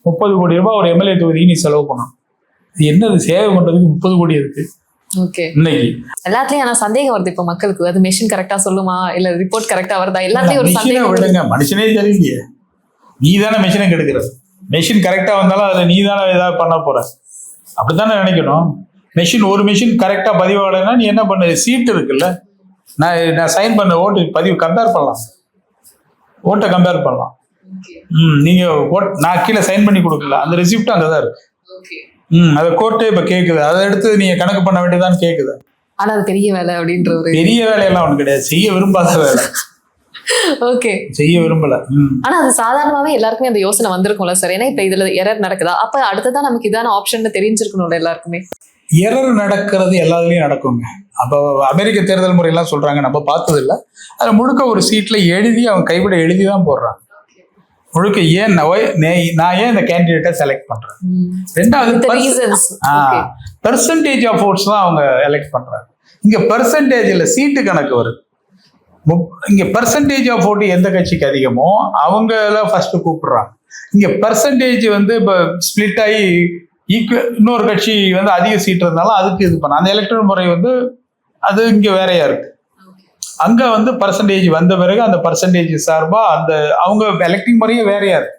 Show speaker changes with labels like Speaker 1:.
Speaker 1: 30 கோடி ரூபாய் ஒரு எம்எல்ஏ தொகுதிக்கு நீ செலவு பண்ணணும். என்னது சேவை பண்றதுக்கு 30 கோடி இருக்கு
Speaker 2: ஓகே.
Speaker 1: இன்னைக்கு
Speaker 2: எல்லாத்துலயும் ஆனா சந்தேகம் வருது இப்ப மக்களுக்கு. அது மெஷின் கரெக்டா சொல்லுமா இல்ல ரிப்போர்ட் கரெக்டா வருதா, எல்லாத்துலயும் ஒரு சந்தேகம்.
Speaker 1: விடுங்க, மனுஷனே தெரியலையே, நீ தானே மெஷினை கெடுக்கிற. மெஷின் கரெக்டா வந்தாலும் அதுல நீ தானே ஏதாவது பண்ண போற, அப்படித்தானே நினைக்கணும். ஒரு மெஷின் கரெக்டா பதிவாகலைன்னா நீ என்ன பண்ண, சீட் இருக்குல்ல, நான் சைன் பண்ண ஓட்டு பதிவு கம்பேர் பண்ணலாம், ஓட்டை கம்பேர் பண்ணலாம். நீங்க நான் கீழே சைன் பண்ணி கொடுக்கல, அந்த ரெசிப்ட் அங்கதான் இருக்கு. அதை கோர்ட்டே இப்ப கேக்குது, அதை எடுத்து நீங்க கணக்கு பண்ண வேண்டியதான்னு கேக்குது.
Speaker 2: ஆனா அது பெரிய வேலை அப்படின்ற ஒரு
Speaker 1: பெரிய வேலையெல்லாம் ஒண்ணு கிடையாது, செய்ய விரும்பாத வேலை.
Speaker 2: ஓகே,
Speaker 1: செய்ய விரும்பல.
Speaker 2: ஆனா அது சாதாரணமாவே எல்லாருக்குமே அந்த யோசனை வந்திருக்கும்ல சார். ஏன்னா இப்ப இதுல எரர் நடக்குதா, அப்ப அடுத்ததான் நமக்கு இதான ஆப்ஷன் தெரிஞ்சிருக்கணும்ல எல்லாருக்குமே.
Speaker 1: எரர் நடக்கிறது எல்லாத்துலயும் நடக்குங்க. அப்போ அமெரிக்க தேர்தல் முறையெல்லாம் சொல்றாங்க, நம்ம பார்த்தது இல்லை. அதுல முழுக்க ஒரு சீட்ல எழுதி அவன் கைவிட எழுதிதான் போடுறான். முழுக்க ஏன் நான் ஏன் இந்த கேண்டிடேட்டை செலக்ட் பண்றேன். ரெண்டாவது பெர்சன்டேஜ் ஆஃப் ஓட்ஸ் தான் அவங்க எலெக்ட் பண்றாங்க. இங்க பெர்சன்டேஜ்ல சீட்டு கணக்கு வருது. இங்க பெர்சன்டேஜ் ஆஃப் ஓட்டு எந்த கட்சிக்கு அதிகமோ அவங்கள ஃபர்ஸ்ட் கூப்பிடுறாங்க. இங்க பெர்சன்டேஜ் இப்ப ஸ்பிளிட் ஆகி இன்னொரு கட்சி அதிக சீட் இருந்தாலும் அதுக்கு இது பண்ண அந்த எலெக்ட்ரல் முறை அது இங்க வேறையா இருக்கு. அங்க பர்சன்டேஜ் வந்த பிறகு அந்த பர்சன்டேஜ் சார்பா அந்த அவங்க எலெக்டிங் முறையே வேறையா இருக்கு.